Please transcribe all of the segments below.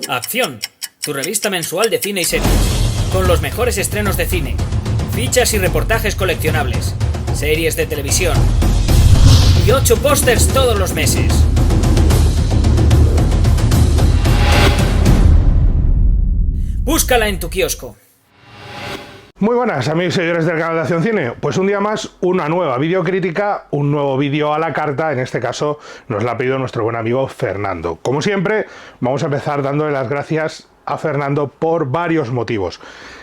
Acción, tu revista mensual de cine y series, con los mejores estrenos de cine, fichas y reportajes coleccionables, series de televisión y 8 pósters todos los meses. Búscala en tu kiosco. Muy buenas amigos y seguidores del canal de Acción Cine. Pues un día más, una nueva videocrítica, un nuevo vídeo a la carta. En este caso nos la ha pedido nuestro buen amigo Fernando. Como siempre, vamos a empezar dándole las gracias a Fernando por varios motivos.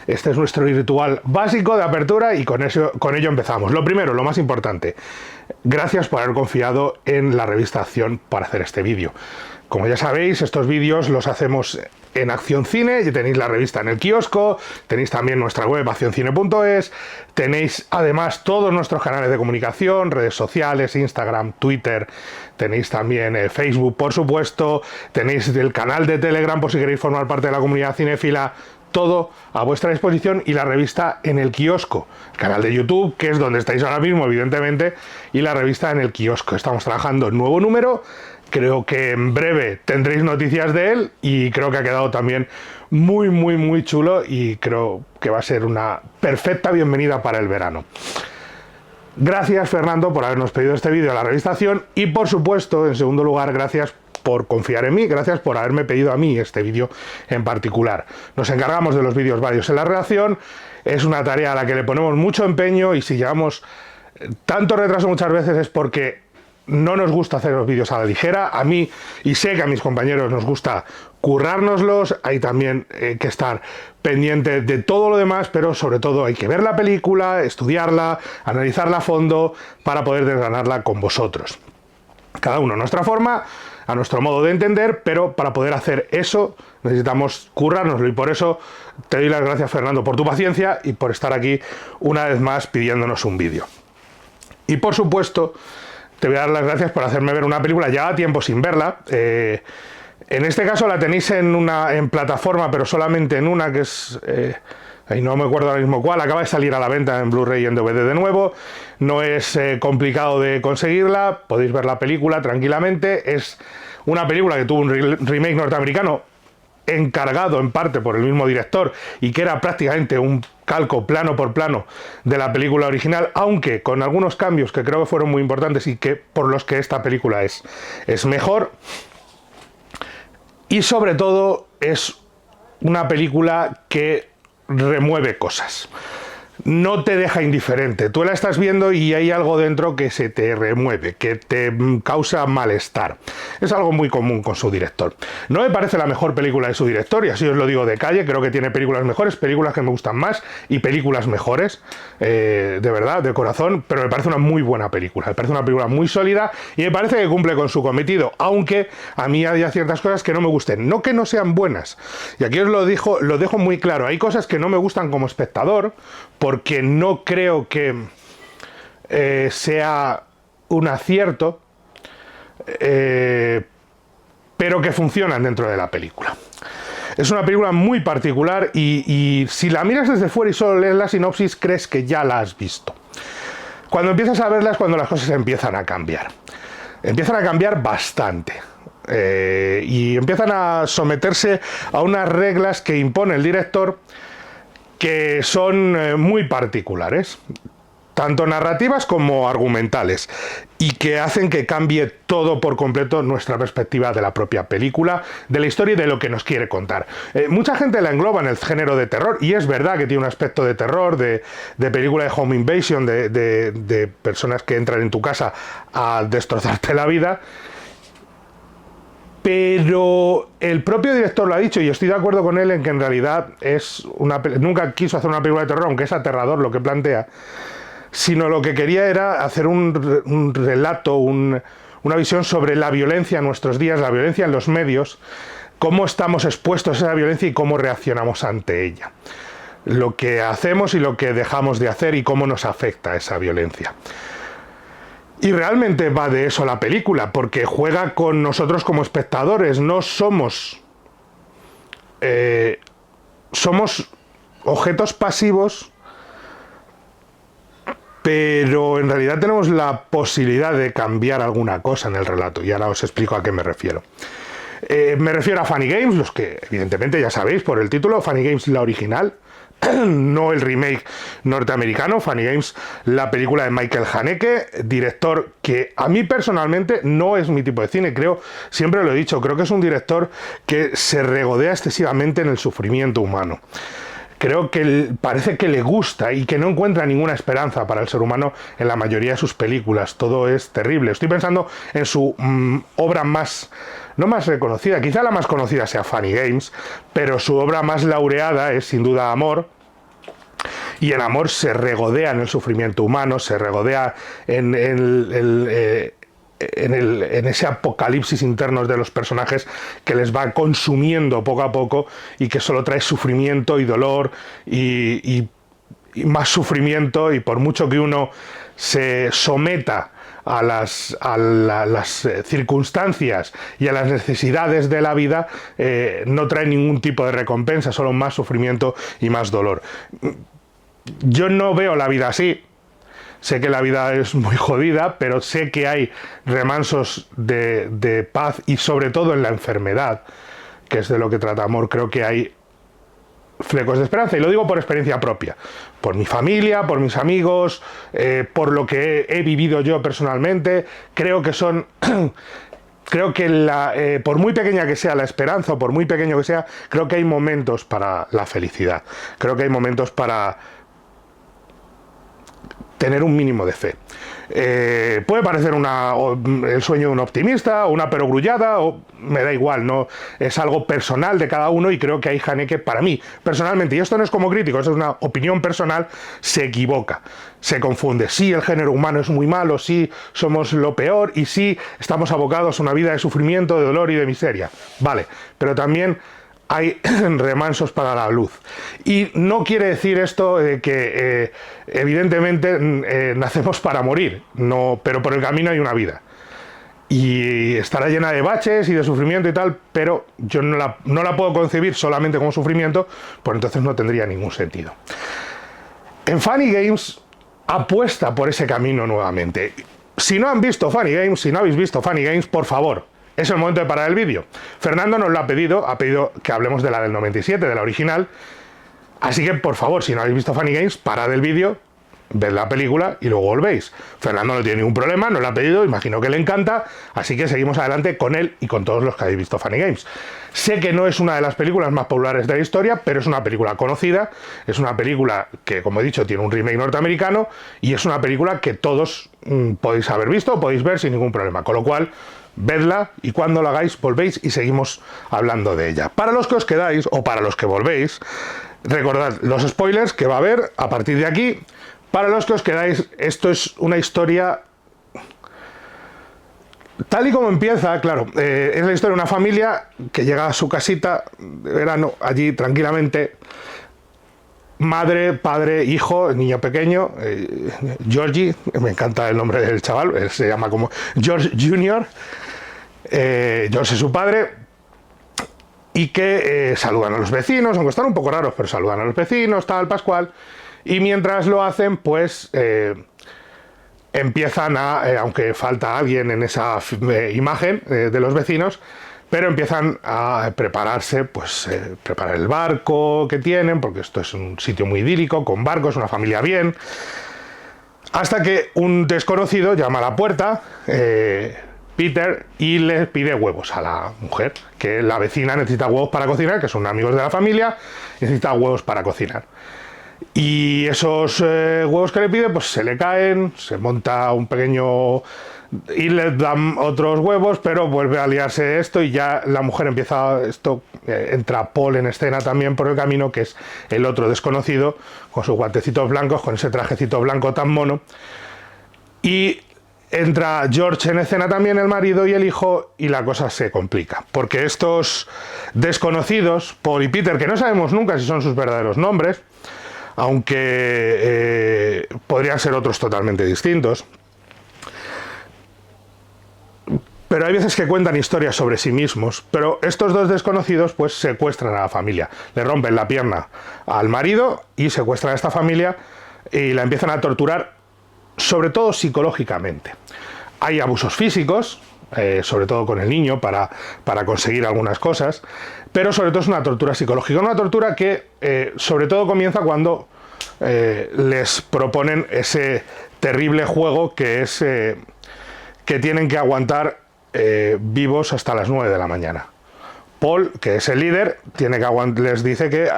Este es nuestro ritual básico de apertura y con ello empezamos. Lo primero, lo más importante, gracias por haber confiado en la revista Acción para hacer este vídeo. Como ya sabéis, estos vídeos los hacemos en Acción Cine, y tenéis la revista en el kiosco, tenéis también nuestra web accioncine.es, tenéis además todos nuestros canales de comunicación, redes sociales, Instagram, Twitter, tenéis también Facebook, por supuesto, tenéis el canal de Telegram por si queréis formar parte de la comunidad cinéfila, todo a vuestra disposición, y la revista en el kiosco, el canal de YouTube, que es donde estáis ahora mismo, evidentemente, y la revista en el kiosco. Estamos trabajando en nuevo número. Creo que en breve tendréis noticias de él y creo que ha quedado también muy chulo y creo que va a ser una perfecta bienvenida para el verano. Gracias, Fernando, por habernos pedido este vídeo a la revista Acción y, por supuesto, en segundo lugar, gracias por confiar en mí, gracias por haberme pedido a mí este vídeo en particular. Nos encargamos de los vídeos varios en la redacción, es una tarea a la que le ponemos mucho empeño y si llevamos tanto retraso muchas veces es porque no nos gusta hacer los vídeos a la ligera. A mí, y sé que a mis compañeros nos gusta currárnoslos, hay también que estar pendiente de todo lo demás, pero sobre todo hay que ver la película, estudiarla, analizarla a fondo para poder desgranarla con vosotros. Cada uno a nuestra forma, a nuestro modo de entender, pero para poder hacer eso necesitamos currárnoslo y por eso te doy las gracias, Fernando, por tu paciencia y por estar aquí una vez más pidiéndonos un vídeo. Y por supuesto, te voy a dar las gracias por hacerme ver una película. Llevaba tiempo sin verla. En este caso la tenéis en plataforma, pero solamente en una, que es... ahí no me acuerdo ahora mismo cuál. Acaba de salir a la venta en Blu-ray y en DVD de nuevo. No es complicado de conseguirla. Podéis ver la película tranquilamente. Es una película que tuvo un remake norteamericano encargado en parte por el mismo director y que era prácticamente un calco plano por plano de la película original, aunque con algunos cambios que creo que fueron muy importantes y que por los que esta película es mejor. Y sobre todo es una película que remueve cosas. No te deja indiferente. Tú la estás viendo y hay algo dentro que se te remueve, que te causa malestar. Es algo muy común con su director. No me parece la mejor película de su director, y así os lo digo de calle. Creo que tiene películas mejores, películas que me gustan más y películas mejores, de verdad, de corazón, pero me parece una muy buena película. Me parece una película muy sólida y me parece que cumple con su cometido, aunque a mí haya ciertas cosas que no me gusten. No que no sean buenas. Y aquí os lo dejo muy claro. Hay cosas que no me gustan como espectador, porque no creo que sea un acierto, pero que funcionan dentro de la película. Es una película muy particular y si la miras desde fuera y solo lees la sinopsis, crees que ya la has visto. Cuando empiezas a verla es cuando las cosas empiezan a cambiar. Empiezan a cambiar bastante. Y empiezan a someterse a unas reglas que impone el director, que son muy particulares, tanto narrativas como argumentales, y que hacen que cambie todo por completo nuestra perspectiva de la propia película, de la historia y de lo que nos quiere contar. Mucha gente la engloba en el género de terror, y es verdad que tiene un aspecto de terror, de película de home invasion, de personas que entran en tu casa a destrozarte la vida. Pero el propio director lo ha dicho y yo estoy de acuerdo con él en que en realidad nunca quiso hacer una película de terror, aunque es aterrador lo que plantea, sino lo que quería era hacer un relato, una visión sobre la violencia en nuestros días, la violencia en los medios, cómo estamos expuestos a esa violencia y cómo reaccionamos ante ella. Lo que hacemos y lo que dejamos de hacer y cómo nos afecta esa violencia. Y realmente va de eso la película, porque juega con nosotros como espectadores. No somos... somos objetos pasivos, pero en realidad tenemos la posibilidad de cambiar alguna cosa en el relato. Y ahora os explico a qué me refiero. Me refiero a Funny Games, los que evidentemente ya sabéis por el título, Funny Games la original, no el remake norteamericano. Funny Games, la película de Michael Haneke, director que a mí personalmente no es mi tipo de cine. Creo, siempre lo he dicho, creo que es un director que se regodea excesivamente en el sufrimiento humano. Creo que parece que le gusta y que no encuentra ninguna esperanza para el ser humano en la mayoría de sus películas. Todo es terrible. Estoy pensando en su obra más, no más reconocida, quizá la más conocida sea Funny Games, pero su obra más laureada es sin duda Amor. Y en Amor se regodea en el sufrimiento humano, se regodea en ese apocalipsis interno de los personajes que les va consumiendo poco a poco y que solo trae sufrimiento y dolor y más sufrimiento, y por mucho que uno se someta a las circunstancias y a las necesidades de la vida, no trae ningún tipo de recompensa, solo más sufrimiento y más dolor. Yo no veo la vida así. Sé que la vida es muy jodida, pero sé que hay remansos de paz, y sobre todo en la enfermedad, que es de lo que trata Amor, creo que hay flecos de esperanza. Y lo digo por experiencia propia, por mi familia, por mis amigos, por lo que he vivido yo personalmente. Creo que son... Creo que por muy pequeña que sea la esperanza, o por muy pequeño que sea, creo que hay momentos para la felicidad. Creo que hay momentos para tener un mínimo de fe. Puede parecer el sueño de un optimista, o una perogrullada, o me da igual, no es algo personal de cada uno, y creo que ahí Haneke, para mí, personalmente, y esto no es como crítico, esto es una opinión personal, se equivoca, se confunde. Sí, el género humano es muy malo, sí, somos lo peor, y sí, estamos abocados a una vida de sufrimiento, de dolor y de miseria. Vale, pero también hay remansos para la luz. Y no quiere decir esto de que evidentemente nacemos para morir, no, pero por el camino hay una vida. Y estará llena de baches y de sufrimiento y tal, pero yo no la puedo concebir solamente como sufrimiento, pues entonces no tendría ningún sentido. En Funny Games apuesta por ese camino nuevamente. Si no han visto Funny Games, si no habéis visto Funny Games, por favor, es el momento de parar el vídeo. Fernando nos lo ha pedido que hablemos de la del 97, de la original. Así que, por favor, si no habéis visto Funny Games, parad el vídeo, ved la película y luego volvéis. Fernando no tiene ningún problema, nos lo ha pedido, imagino que le encanta, así que seguimos adelante con él y con todos los que habéis visto Funny Games. Sé que no es una de las películas más populares de la historia, pero es una película conocida, es una película que, como he dicho, tiene un remake norteamericano, y es una película que todos podéis haber visto, podéis ver sin ningún problema, con lo cual vedla, y cuando lo hagáis volvéis y seguimos hablando de ella. Para los que os quedáis o para los que volvéis, recordad los spoilers que va a haber a partir de aquí. Para los que os quedáis, esto es una historia tal y como empieza, claro, es la historia de una familia que llega a su casita de verano, allí tranquilamente, madre, padre, hijo, niño pequeño, Georgie, me encanta el nombre del chaval, él se llama como George Jr., George es su padre, y que saludan a los vecinos, aunque están un poco raros, pero saludan a los vecinos, tal, Pascual, y mientras lo hacen, pues empiezan aunque falta alguien en esa imagen de los vecinos, pero empiezan a prepararse, pues preparar el barco que tienen, porque esto es un sitio muy idílico, con barcos, una familia bien, hasta que un desconocido llama a la puerta, Peter, y le pide huevos a la mujer, que la vecina necesita huevos para cocinar, que son amigos de la familia, necesita huevos para cocinar. Y esos huevos que le pide, pues se le caen, se monta un pequeño... y le dan otros huevos, pero vuelve a liarse esto, y ya la mujer empieza esto, entra Paul en escena también por el camino, que es el otro desconocido, con sus guantecitos blancos, con ese trajecito blanco tan mono, y entra George en escena también, el marido y el hijo, y la cosa se complica, porque estos desconocidos, Paul y Peter, que no sabemos nunca si son sus verdaderos nombres, aunque podrían ser otros totalmente distintos, pero hay veces que cuentan historias sobre sí mismos. Pero estos dos desconocidos pues secuestran a la familia, le rompen la pierna al marido y secuestran a esta familia y la empiezan a torturar, sobre todo psicológicamente. Hay abusos físicos, sobre todo con el niño, para conseguir algunas cosas, pero sobre todo es una tortura psicológica, una tortura que sobre todo comienza cuando les proponen ese terrible juego que es que tienen que aguantar vivos hasta las 9 de la mañana. Paul, que es el líder, tiene que les dice que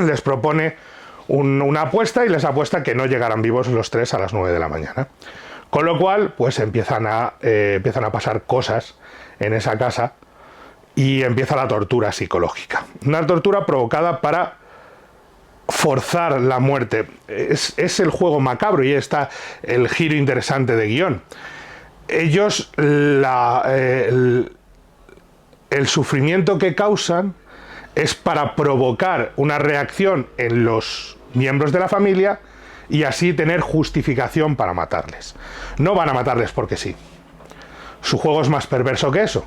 les propone una apuesta y les apuesta que no llegarán vivos los tres a las 9 de la mañana. Con lo cual, pues empiezan a pasar cosas en esa casa y empieza la tortura psicológica. Una tortura provocada para forzar la muerte. Es el juego macabro y está el giro interesante de guión. Ellos, el sufrimiento que causan es para provocar una reacción en los miembros de la familia y así tener justificación para matarles. No van a matarles porque sí. Su juego es más perverso que eso.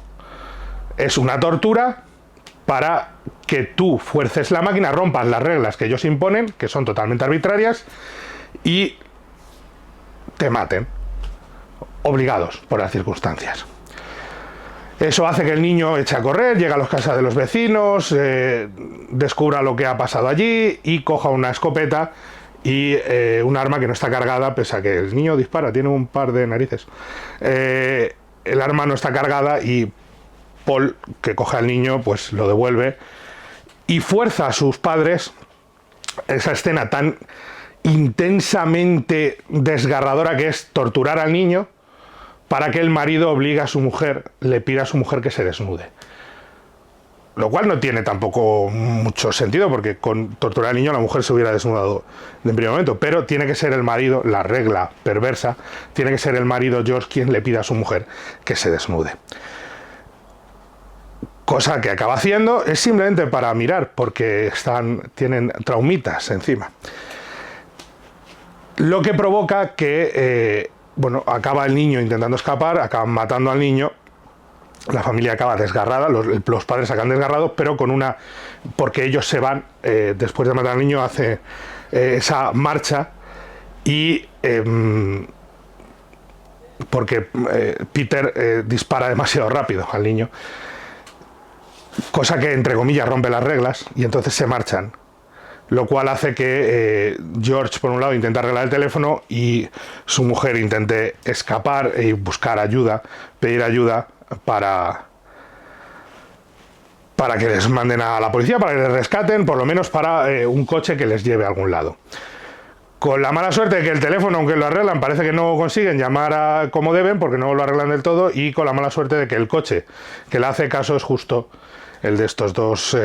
Es una tortura para que tú fuerces la máquina, rompas las reglas que ellos imponen, que son totalmente arbitrarias, y te maten, obligados por las circunstancias. Eso hace que el niño eche a correr, llegue a las casas de los vecinos, descubra lo que ha pasado allí y coja una escopeta y un arma que no está cargada, pese a que el niño dispara, tiene un par de narices. El arma no está cargada y Paul, que coge al niño, pues lo devuelve y fuerza a sus padres, esa escena tan intensamente desgarradora que es torturar al niño, para que el marido obligue a su mujer, le pida a su mujer que se desnude. Lo cual no tiene tampoco mucho sentido, porque con torturar al niño la mujer se hubiera desnudado de primer momento, pero tiene que ser el marido, la regla perversa, tiene que ser el marido George quien le pida a su mujer que se desnude. Cosa que acaba haciendo es simplemente para mirar, porque tienen traumitas encima. Lo que provoca que acaba el niño intentando escapar, acaban matando al niño, la familia acaba desgarrada, los padres acaban desgarrados, pero porque ellos se van, después de matar al niño, hace esa marcha y porque Peter dispara demasiado rápido al niño, cosa que entre comillas rompe las reglas y entonces se marchan. Lo cual hace que George, por un lado, intente arreglar el teléfono y su mujer intente escapar y buscar ayuda, pedir ayuda para que les manden a la policía, para que les rescaten, por lo menos para un coche que les lleve a algún lado. Con la mala suerte de que el teléfono, aunque lo arreglan, parece que no consiguen llamar como deben, porque no lo arreglan del todo, y con la mala suerte de que el coche que le hace caso es justo el de estos dos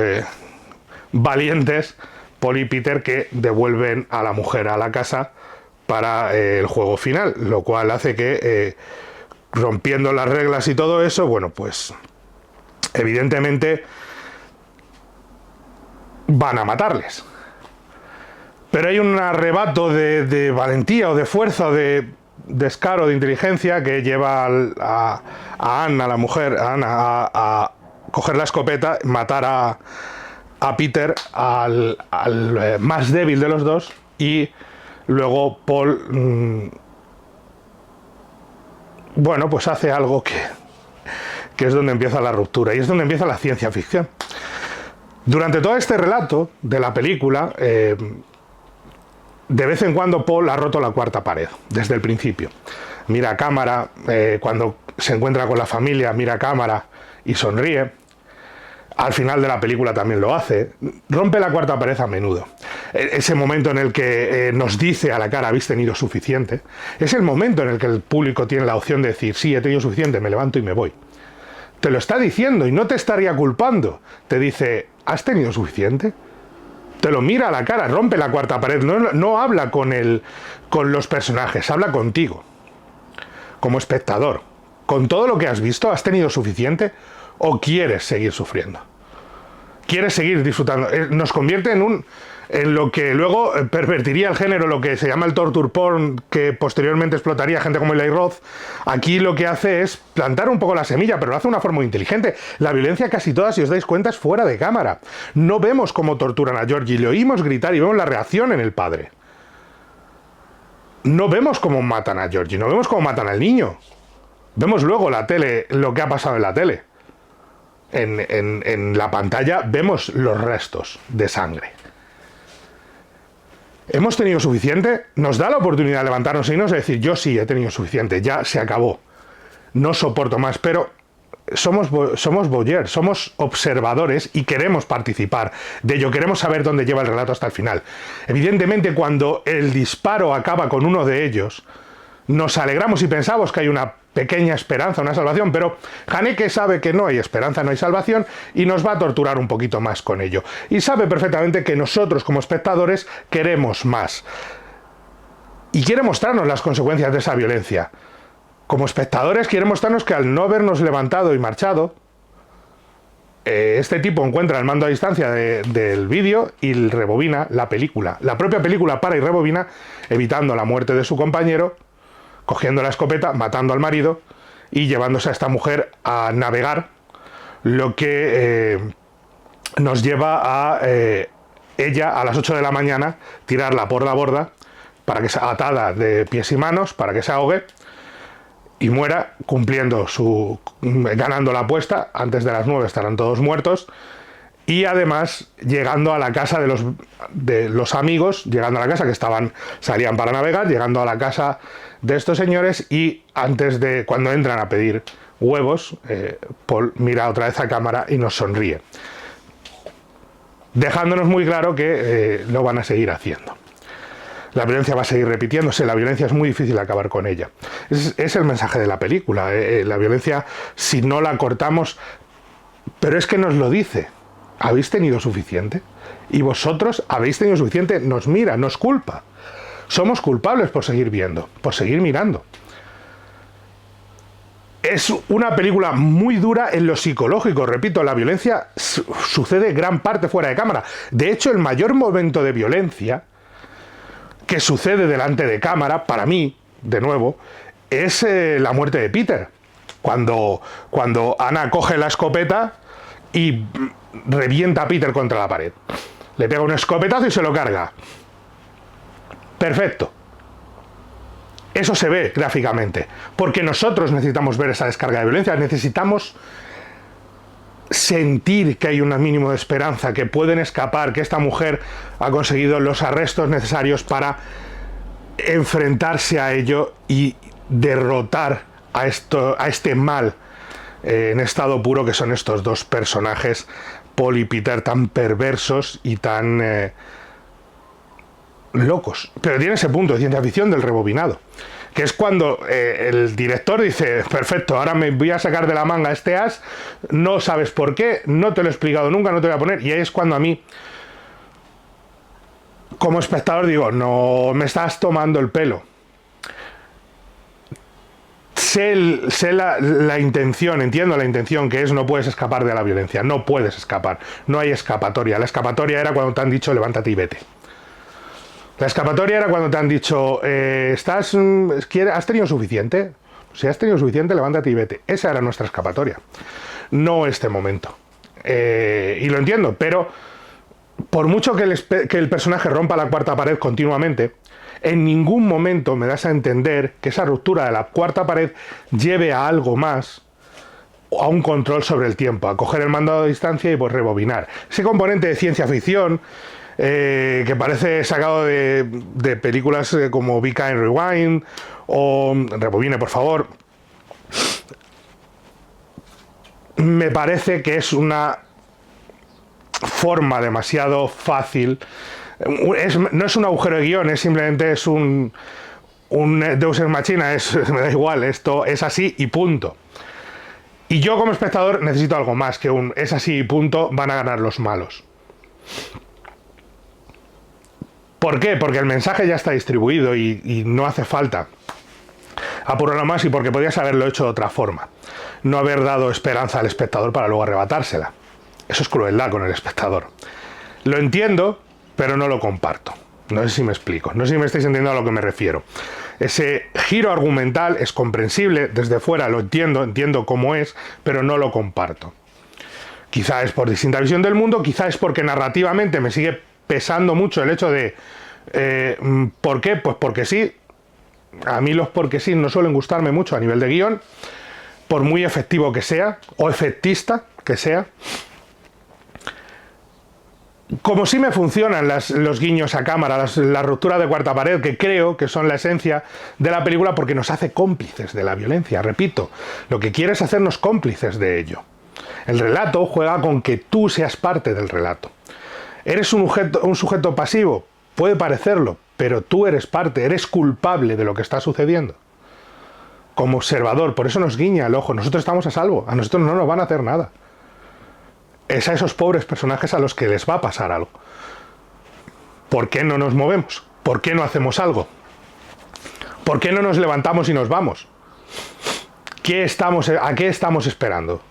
valientes, Paul y Peter, que devuelven a la mujer a la casa para el juego final, lo cual hace que, rompiendo las reglas y todo eso, pues evidentemente van a matarles. Pero hay un arrebato de valentía o de fuerza, de descaro, de inteligencia que lleva a Anne, a la mujer, a coger la escopeta, matar a Peter, al más débil de los dos, y luego Paul pues hace algo que es donde empieza la ruptura y es donde empieza la ciencia ficción. Durante todo este relato de la película, de vez en cuando Paul ha roto la cuarta pared, desde el principio. Mira a cámara, cuando se encuentra con la familia, mira a cámara y sonríe. Al final de la película también lo hace. Rompe la cuarta pared a menudo. Ese momento en el que nos dice a la cara: habéis tenido suficiente, es el momento en el que el público tiene la opción de decir: sí, he tenido suficiente, me levanto y me voy. Te lo está diciendo y no te estaría culpando. Te dice: ¿has tenido suficiente? Te lo mira a la cara, rompe la cuarta pared. No habla con los personajes, habla contigo, como espectador. Con todo lo que has visto, ¿has tenido suficiente? ¿O quieres seguir sufriendo? ¿Quieres seguir disfrutando? Nos convierte en lo que luego pervertiría el género, lo que se llama el torture porn, que posteriormente explotaría gente como Eli Roth. Aquí lo que hace es plantar un poco la semilla, pero lo hace de una forma muy inteligente. La violencia, casi toda, si os dais cuenta, es fuera de cámara. No vemos cómo torturan a Georgie, le oímos gritar y vemos la reacción en el padre. No vemos cómo matan a Georgie, no vemos cómo matan al niño. Vemos luego la tele, lo que ha pasado en la tele. En la pantalla vemos los restos de sangre. ¿Hemos tenido suficiente? Nos da la oportunidad de levantarnos y irnos y decir, yo sí he tenido suficiente, ya se acabó. No soporto más, pero somos voyeurs, somos observadores y queremos participar de ello, queremos saber dónde lleva el relato hasta el final. Evidentemente, cuando el disparo acaba con uno de ellos, nos alegramos y pensamos que hay una pequeña esperanza, una salvación, pero Haneke sabe que no hay esperanza, no hay salvación y nos va a torturar un poquito más con ello. Y sabe perfectamente que nosotros como espectadores queremos más. Y quiere mostrarnos las consecuencias de esa violencia. Como espectadores quiere mostrarnos que al no habernos levantado y marchado, este tipo encuentra el mando a distancia del vídeo y rebobina la película. La propia película para y rebobina, evitando la muerte de su compañero, cogiendo la escopeta, matando al marido y llevándose a esta mujer a navegar, lo que nos lleva a ella a las 8 de la mañana tirarla por la borda, para que sea atada de pies y manos, para que se ahogue y muera, ganando la apuesta. Antes de las 9 estarán todos muertos. Y además llegando a la casa de los amigos, llegando a la casa salían para navegar, llegando a la casa de estos señores, y cuando entran a pedir huevos, Paul mira otra vez a cámara y nos sonríe, dejándonos muy claro que lo van a seguir haciendo. La violencia va a seguir repitiéndose, la violencia es muy difícil acabar con ella. Es el mensaje de la película. La violencia, si no la cortamos, pero es que nos lo dice. ¿Habéis tenido suficiente? Y vosotros habéis tenido suficiente, nos mira, nos culpa. Somos culpables por seguir viendo, por seguir mirando. Es una película muy dura en lo psicológico. Repito, la violencia sucede gran parte fuera de cámara. De hecho, el mayor momento de violencia que sucede delante de cámara, para mí, de nuevo, es la muerte de Peter. Cuando Ana coge la escopeta y revienta a Peter contra la pared. Le pega un escopetazo y se lo carga. Perfecto. Eso se ve gráficamente. Porque nosotros necesitamos ver esa descarga de violencia. Necesitamos sentir que hay un mínimo de esperanza, que pueden escapar, que esta mujer ha conseguido los arrestos necesarios para enfrentarse a ello y derrotar a este mal en estado puro que son estos dos personajes, Paul y Peter, tan perversos y tan locos. Pero tiene ese punto de ciencia ficción del rebobinado, que es cuando el director dice, perfecto, ahora me voy a sacar de la manga este as, no sabes por qué, no te lo he explicado nunca, no te voy a poner, y ahí es cuando a mí, como espectador, digo, no me estás tomando el pelo. Sé la intención, entiendo la intención, que es no puedes escapar de la violencia, no puedes escapar, no hay escapatoria. La escapatoria era cuando te han dicho levántate y vete. La escapatoria era cuando te han dicho ¿has tenido suficiente? Si has tenido suficiente, levántate y vete. Esa era nuestra escapatoria, no este momento. Y lo entiendo, pero por mucho que el personaje rompa la cuarta pared continuamente, en ningún momento me das a entender que esa ruptura de la cuarta pared lleve a algo más, a un control sobre el tiempo, a coger el mando a distancia y pues rebobinar. Ese componente de ciencia ficción que parece sacado de películas como Be Kind Rewind o Rebobine, por favor, me parece que es una forma demasiado fácil. No es un agujero de guión, simplemente es un Deus Ex Machina, me da igual, esto es así y punto. Y yo como espectador necesito algo más que un es así y punto, van a ganar los malos. ¿Por qué? Porque el mensaje ya está distribuido y no hace falta apurarlo más, y porque podrías haberlo hecho de otra forma. No haber dado esperanza al espectador para luego arrebatársela. Eso es crueldad con el espectador. Lo entiendo, pero no lo comparto. No sé si me explico, no sé si me estáis entendiendo a lo que me refiero. Ese giro argumental es comprensible, desde fuera lo entiendo cómo es, pero no lo comparto. Quizá es por distinta visión del mundo, quizá es porque narrativamente me sigue pesando mucho el hecho de ¿por qué? Pues porque sí. A mí los porque sí no suelen gustarme mucho a nivel de guión, por muy efectivo que sea, o efectista que sea. Como sí me funcionan los guiños a cámara, la ruptura de cuarta pared, que creo que son la esencia de la película porque nos hace cómplices de la violencia. Repito, lo que quiere es hacernos cómplices de ello. El relato juega con que tú seas parte del relato. ¿Eres un sujeto pasivo? Puede parecerlo, pero tú eres parte, eres culpable de lo que está sucediendo. Como observador, por eso nos guiña el ojo. Nosotros estamos a salvo, a nosotros no nos van a hacer nada. Es a esos pobres personajes a los que les va a pasar algo. ¿Por qué no nos movemos? ¿Por qué no hacemos algo? ¿Por qué no nos levantamos y nos vamos? ¿A qué estamos esperando?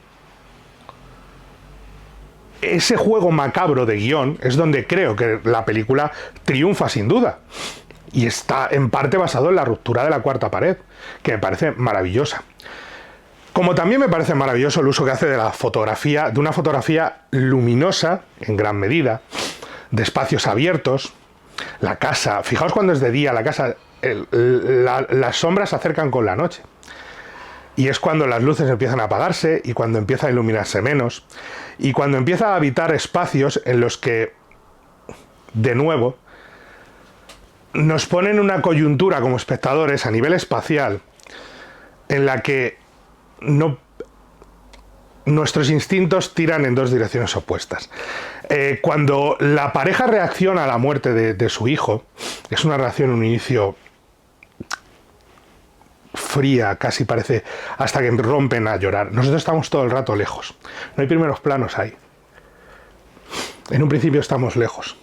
Ese juego macabro de guión es donde creo que la película triunfa sin duda. Y está en parte basado en la ruptura de la cuarta pared, que me parece maravillosa. Como también me parece maravilloso el uso que hace de la fotografía, de una fotografía luminosa, en gran medida, de espacios abiertos, la casa. Fijaos cuando es de día, la casa, las sombras se acercan con la noche. Y es cuando las luces empiezan a apagarse y cuando empieza a iluminarse menos. Y cuando empieza a habitar espacios en los que, de nuevo, nos ponen una coyuntura como espectadores a nivel espacial en la que nuestros instintos tiran en dos direcciones opuestas. Cuando la pareja reacciona a la muerte de su hijo, es una reacción en un inicio fría, casi parece, hasta que rompen a llorar. Nosotros estamos todo el rato lejos. No hay primeros planos ahí. En un principio estamos lejos.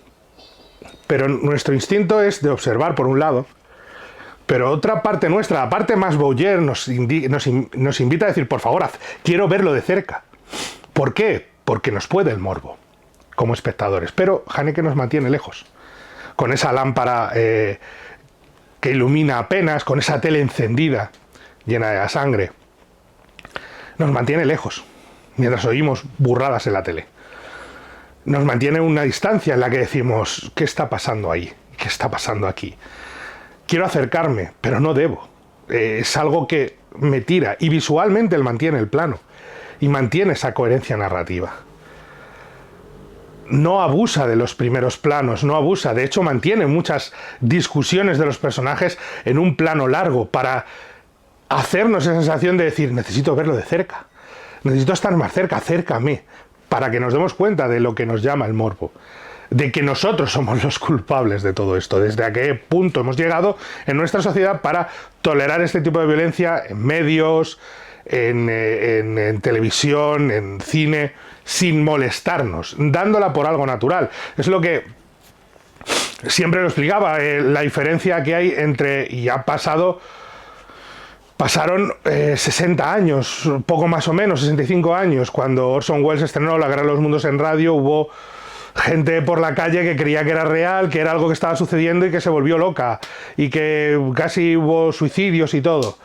Pero nuestro instinto es de observar por un lado, pero otra parte nuestra, la parte más voyeur, nos invita a decir, por favor, quiero verlo de cerca. ¿Por qué? Porque nos puede el morbo, como espectadores. Pero Haneke nos mantiene lejos, con esa lámpara que ilumina apenas, con esa tele encendida, llena de la sangre. Nos mantiene lejos, mientras oímos burradas en la tele. Nos mantiene una distancia en la que decimos, ¿qué está pasando ahí? ¿Qué está pasando aquí? Quiero acercarme, pero no debo. Es algo que me tira. Y visualmente él mantiene el plano. Y mantiene esa coherencia narrativa. No abusa de los primeros planos, no abusa. De hecho, mantiene muchas discusiones de los personajes en un plano largo para hacernos esa sensación de decir, necesito verlo de cerca. Necesito estar más cerca, acércame. Para que nos demos cuenta de lo que nos llama el morbo. De que nosotros somos los culpables de todo esto, desde a qué punto hemos llegado en nuestra sociedad para tolerar este tipo de violencia en medios, en televisión, en cine, sin molestarnos, dándola por algo natural. Es lo que siempre lo explicaba, la diferencia que hay entre, y ha pasaron 60 años, poco más o menos, 65 años, cuando Orson Welles estrenó La Guerra de los Mundos en radio, hubo gente por la calle que creía que era real, que era algo que estaba sucediendo y que se volvió loca y que casi hubo suicidios y todo.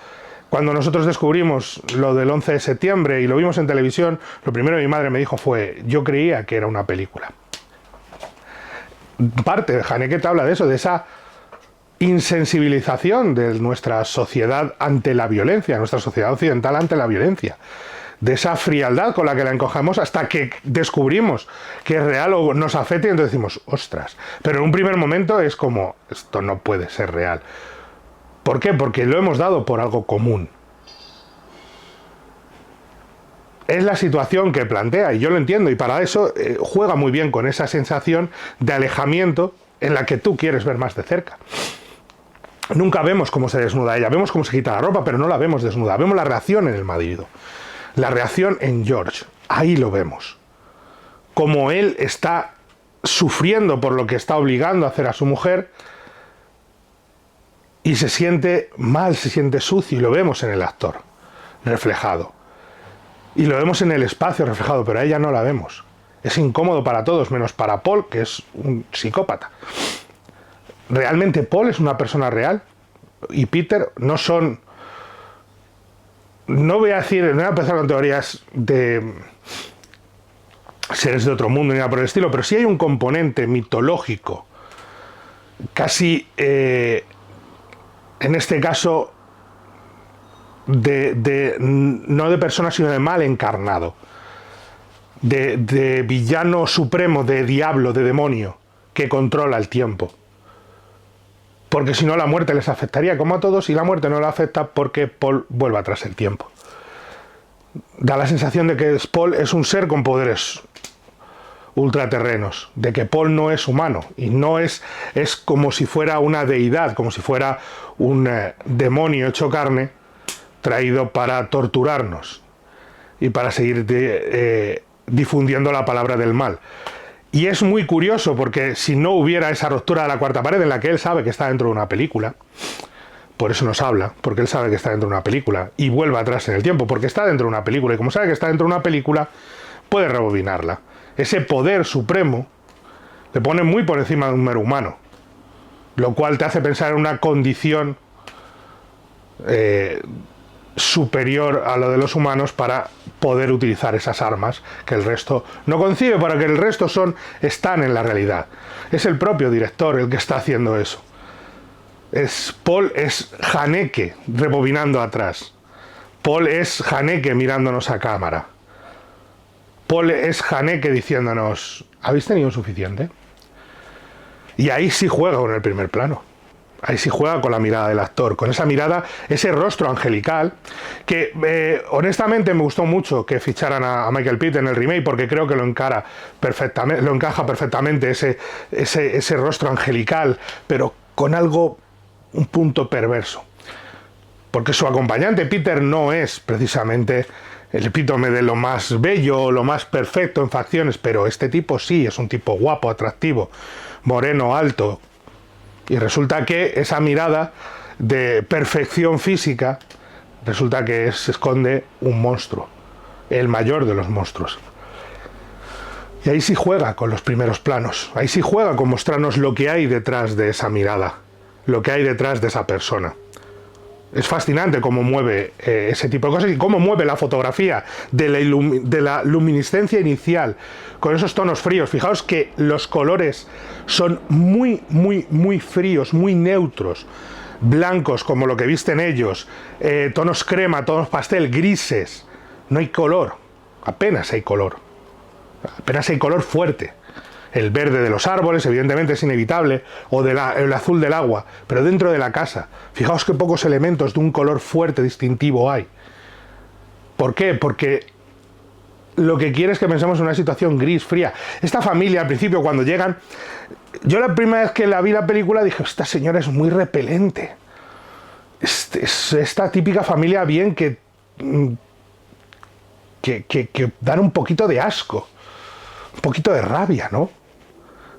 Cuando nosotros descubrimos lo del 11 de septiembre y lo vimos en televisión, lo primero que mi madre me dijo fue, yo creía que era una película. Parte de Haneke te habla de eso, de esa insensibilización de nuestra sociedad ante la violencia, nuestra sociedad occidental ante la violencia. De esa frialdad con la que la encogemos hasta que descubrimos que es real o nos afecta y entonces decimos, ostras. Pero en un primer momento es como, esto no puede ser real. ¿Por qué? Porque lo hemos dado por algo común. Es la situación que plantea y yo lo entiendo y para eso juega muy bien con esa sensación de alejamiento en la que tú quieres ver más de cerca. Nunca vemos cómo se desnuda ella, vemos cómo se quita la ropa, pero no la vemos desnuda. Vemos la reacción en el marido. La reacción en George, ahí lo vemos. Como él está sufriendo por lo que está obligando a hacer a su mujer y se siente mal, se siente sucio y lo vemos en el actor reflejado. Y lo vemos en el espacio reflejado, pero a ella no la vemos. Es incómodo para todos, menos para Paul, que es un psicópata. ¿Realmente Paul es una persona real? Y Peter no son... No voy a empezar con teorías de seres de otro mundo ni nada por el estilo, pero sí hay un componente mitológico, casi, en este caso, no de persona, sino de mal encarnado, de villano supremo, de diablo, de demonio, que controla el tiempo. Porque si no, la muerte les afectaría como a todos, y la muerte no le afecta porque Paul vuelve atrás el tiempo. Da la sensación de que Paul es un ser con poderes ultraterrenos, de que Paul no es humano, y no es como si fuera una deidad, como si fuera un demonio hecho carne, traído para torturarnos y para seguir difundiendo la palabra del mal. Y es muy curioso, porque si no hubiera esa ruptura de la cuarta pared en la que él sabe que está dentro de una película, por eso nos habla, porque él sabe que está dentro de una película, y vuelve atrás en el tiempo, porque está dentro de una película, y como sabe que está dentro de una película, puede rebobinarla. Ese poder supremo le pone muy por encima de un mero humano, lo cual te hace pensar en una condición superior a lo de los humanos para poder utilizar esas armas que el resto no concibe, para que el resto están en la realidad. Es el propio director el que está haciendo eso. Paul es Haneke rebobinando atrás. Paul es Haneke mirándonos a cámara. Paul es Haneke diciéndonos: ¿habéis tenido suficiente? Y ahí sí juega con el primer plano. Ahí sí juega con la mirada del actor, con esa mirada, ese rostro angelical, que honestamente me gustó mucho que ficharan a Michael Pitt en el remake, porque creo que lo encaja perfectamente ese rostro angelical, pero con un punto perverso. Porque su acompañante Peter no es precisamente el epítome de lo más bello, lo más perfecto en facciones, pero este tipo sí, es un tipo guapo, atractivo, moreno, alto. Y resulta que esa mirada de perfección física, resulta que se esconde un monstruo, el mayor de los monstruos. Y ahí sí juega con los primeros planos, ahí sí juega con mostrarnos lo que hay detrás de esa mirada, lo que hay detrás de esa persona. Es fascinante cómo mueve ese tipo de cosas, y cómo mueve la fotografía de la luminiscencia inicial con esos tonos fríos. Fijaos que los colores son muy, muy, muy fríos, muy neutros, blancos como lo que visten ellos, tonos crema, tonos pastel, grises. No hay color, apenas hay color fuerte. El verde de los árboles, evidentemente, es inevitable, o el azul del agua, pero dentro de la casa, fijaos qué pocos elementos de un color fuerte, distintivo hay. ¿Por qué? Porque lo que quiere es que pensemos en una situación gris, fría. Esta familia, al principio, cuando llegan, yo la primera vez que vi la película dije: esta señora es muy repelente. Es esta típica familia bien que dan un poquito de asco, un poquito de rabia, ¿no?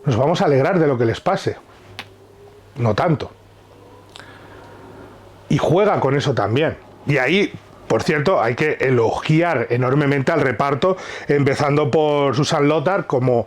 Nos vamos a alegrar de lo que les pase. No tanto. Y juega con eso también. Y ahí, por cierto, hay que elogiar enormemente al reparto, empezando por Susan Lothar como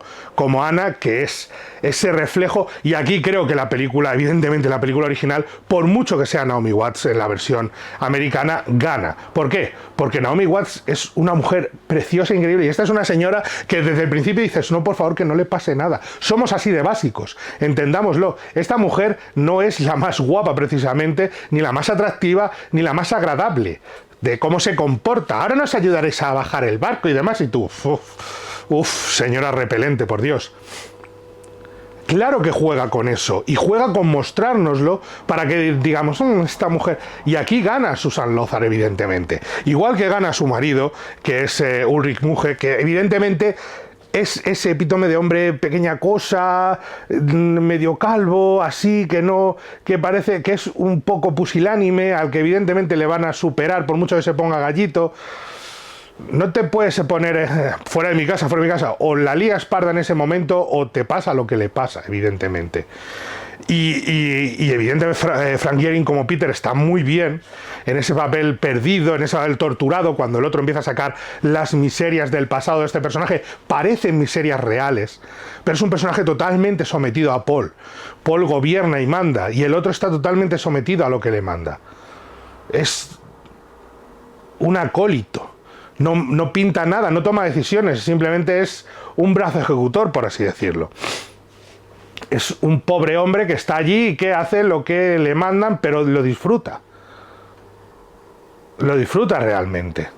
Anna, que es ese reflejo. Y aquí creo que la película, evidentemente la película original, por mucho que sea Naomi Watts en la versión americana, gana. ¿Por qué? Porque Naomi Watts es una mujer preciosa, increíble, y esta es una señora que desde el principio dices: no, por favor, que no le pase nada. Somos así de básicos, entendámoslo. Esta mujer no es la más guapa precisamente, ni la más atractiva, ni la más agradable, de cómo se comporta. Ahora nos ayudaréis a bajar el barco y demás, y tú, señora repelente, por Dios. Claro que juega con eso, y juega con mostrárnoslo para que digamos: esta mujer. Y aquí gana Susan Lothar, evidentemente. Igual que gana su marido, que es Ulrich Muge, que evidentemente es ese epítome de hombre pequeña cosa, medio calvo, así, que parece que es un poco pusilánime, al que evidentemente le van a superar por mucho que se ponga gallito. No te puedes poner fuera de mi casa, o la lías parda en ese momento, o te pasa lo que le pasa, evidentemente. Y evidentemente Frank Gehry como Peter está muy bien en ese papel perdido, en ese papel torturado, cuando el otro empieza a sacar las miserias del pasado de este personaje. Parecen miserias reales, pero es un personaje totalmente sometido a Paul. Paul gobierna y manda, y el otro está totalmente sometido a lo que le manda. Es un acólito. No pinta nada, no toma decisiones, simplemente es un brazo ejecutor, por así decirlo. Es un pobre hombre que está allí y que hace lo que le mandan, pero lo disfruta. lo disfrutas realmente.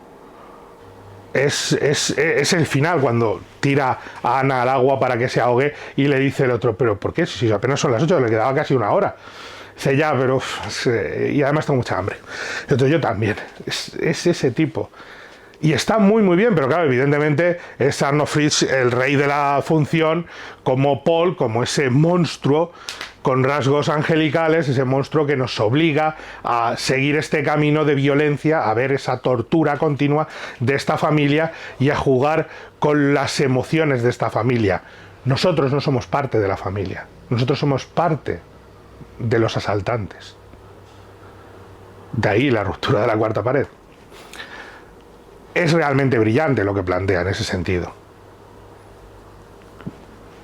Es el final cuando tira a Ana al agua para que se ahogue y le dice el otro, pero ¿por qué? Si apenas son las 8, le quedaba casi una hora. Dice, ya, pero... y además tengo mucha hambre. Entonces yo también. Es ese tipo. Y está muy muy bien, pero claro, evidentemente es Arno Fritz el rey de la función, como Paul, como ese monstruo con rasgos angelicales, ese monstruo que nos obliga a seguir este camino de violencia, a ver esa tortura continua de esta familia y a jugar con las emociones de esta familia. Nosotros no somos parte de la familia, nosotros somos parte de los asaltantes. De ahí la ruptura de la cuarta pared. Es realmente brillante lo que plantea en ese sentido.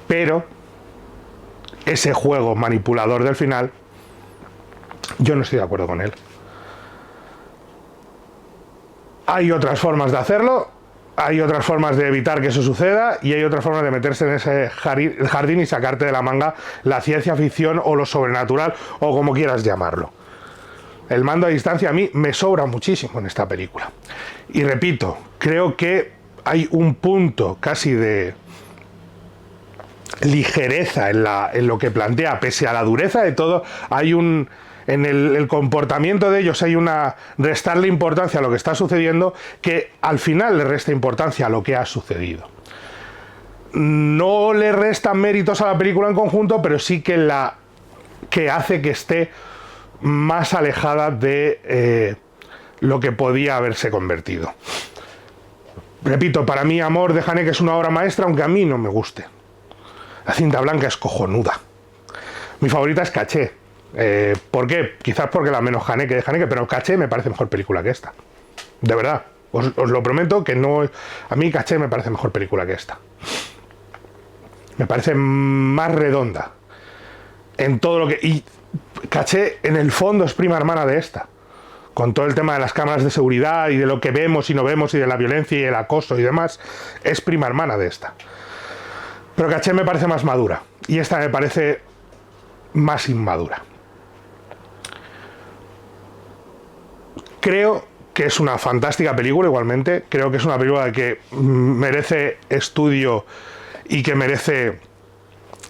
Pero ese juego manipulador del final, yo no estoy de acuerdo con él. Hay otras formas de hacerlo, hay otras formas de evitar que eso suceda y hay otras formas de meterse en ese jardín y sacarte de la manga la ciencia ficción o lo sobrenatural o como quieras llamarlo. El mando a distancia a mí me sobra muchísimo en esta película. Y repito, creo que hay un punto casi de ligereza en lo que plantea, pese a la dureza de todo, hay un... En el comportamiento de ellos hay una... restarle importancia a lo que está sucediendo, que al final le resta importancia a lo que ha sucedido. No le restan méritos a la película en conjunto, pero sí que hace que esté más alejada de lo que podía haberse convertido. Repito, para mí Amor de Haneke es una obra maestra, aunque a mí no me guste. La cinta blanca es cojonuda. Mi favorita es Caché. ¿Por qué? Quizás porque la menos Haneke de Haneke, pero Caché me parece mejor película que esta. De verdad, os lo prometo que no... A mí Caché me parece mejor película que esta. Me parece más redonda en todo lo que... Y Caché en el fondo es prima hermana de esta, con todo el tema de las cámaras de seguridad y de lo que vemos y no vemos y de la violencia y el acoso y demás, es prima hermana de esta. Pero Caché me parece más madura y esta me parece más inmadura. Creo que es una fantástica película igualmente, creo que es una película que merece estudio y que merece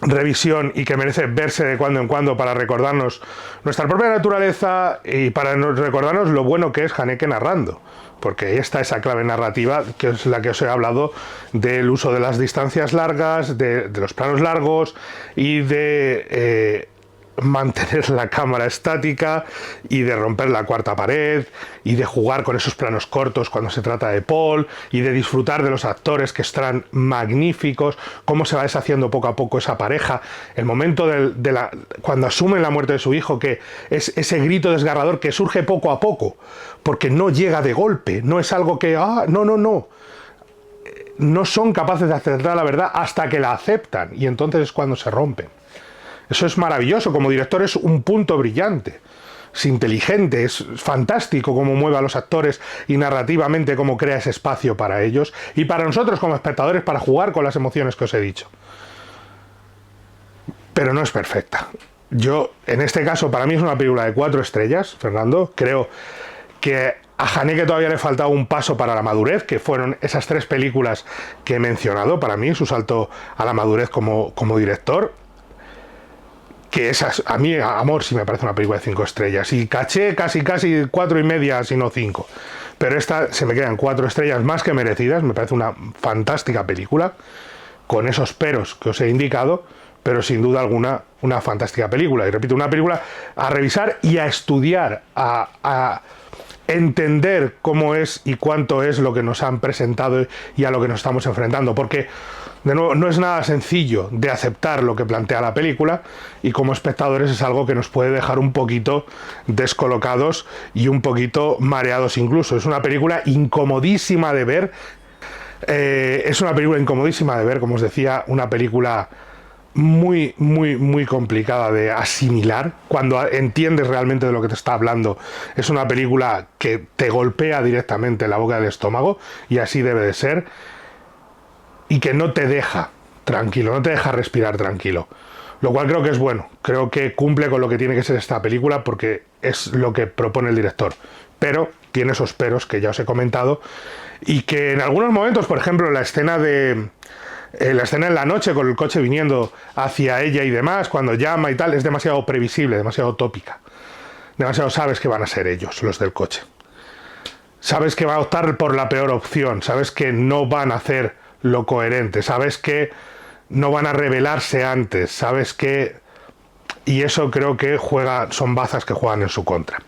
revisión y que merece verse de cuando en cuando para recordarnos nuestra propia naturaleza y para recordarnos lo bueno que es Haneke narrando, porque ahí está esa clave narrativa que es la que os he hablado, del uso de las distancias largas, de los planos largos y de mantener la cámara estática y de romper la cuarta pared y de jugar con esos planos cortos cuando se trata de Paul y de disfrutar de los actores que están magníficos, cómo se va deshaciendo poco a poco esa pareja, el momento cuando asumen la muerte de su hijo, que es ese grito desgarrador que surge poco a poco porque no llega de golpe, no es algo que no son capaces de aceptar la verdad hasta que la aceptan y entonces es cuando se rompen. Eso es maravilloso, como director es un punto brillante, es inteligente, es fantástico cómo mueve a los actores y narrativamente cómo crea ese espacio para ellos y para nosotros como espectadores para jugar con las emociones que os he dicho. Pero no es perfecta. Yo, en este caso, para mí es una película de 4 estrellas, Fernando. Creo que a Haneke todavía le faltaba un paso para la madurez, que fueron esas 3 películas que he mencionado, para mí, su salto a la madurez como director. Que esas, a mí Amor sí me parece una película de 5 estrellas y Caché casi 4,5, si no 5, pero esta se me quedan 4 estrellas más que merecidas. Me parece una fantástica película con esos peros que os he indicado, pero sin duda alguna una fantástica película, y repito, una película a revisar y a estudiar, a entender cómo es y cuánto es lo que nos han presentado y a lo que nos estamos enfrentando, porque de nuevo, no es nada sencillo de aceptar lo que plantea la película y como espectadores es algo que nos puede dejar un poquito descolocados y un poquito mareados incluso. Es una película incomodísima de ver. Como os decía, una película muy, muy, muy complicada de asimilar cuando entiendes realmente de lo que te está hablando. Es una película que te golpea directamente en la boca del estómago y así debe de ser. Y que no te deja tranquilo, no te deja respirar tranquilo. Lo cual creo que es bueno. Creo que cumple con lo que tiene que ser esta película porque es lo que propone el director. Pero tiene esos peros que ya os he comentado, y que en algunos momentos, por ejemplo, la escena en la noche con el coche viniendo hacia ella y demás, cuando llama y tal, es demasiado previsible, demasiado tópica. Demasiado sabes que van a ser ellos, los del coche. Sabes que va a optar por la peor opción, sabes que no van a hacer lo coherente, sabes que no van a rebelarse antes, sabes que... Y eso creo que son bazas que juegan en su contra.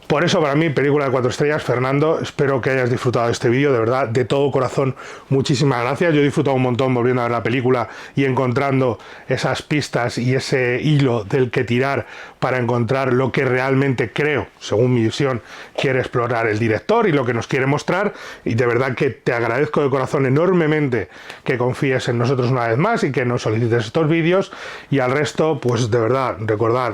Por eso, para mí, película de 4 estrellas. Fernando, espero que hayas disfrutado de este vídeo, de verdad, de todo corazón, muchísimas gracias. Yo he disfrutado un montón volviendo a ver la película y encontrando esas pistas y ese hilo del que tirar para encontrar lo que realmente creo, según mi visión, quiere explorar el director y lo que nos quiere mostrar. Y de verdad que te agradezco de corazón enormemente que confíes en nosotros una vez más y que nos solicites estos vídeos. Y al resto, pues de verdad, recordad,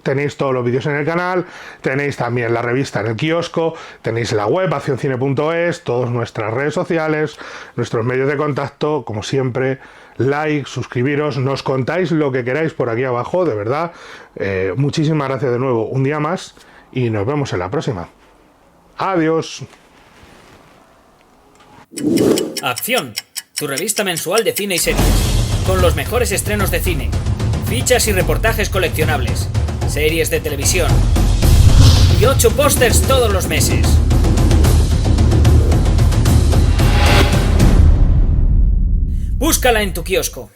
tenéis todos los vídeos en el canal, tenéis también la revista en el kiosco, tenéis la web accioncine.es, todas nuestras redes sociales, nuestros medios de contacto, como siempre, like, suscribiros, nos contáis lo que queráis por aquí abajo, de verdad. Muchísimas gracias de nuevo un día más y nos vemos en la próxima. Adiós. Acción, tu revista mensual de cine y series, con los mejores estrenos de cine, fichas y reportajes coleccionables, series de televisión y 8 pósters todos los meses. Búscala en tu kiosco.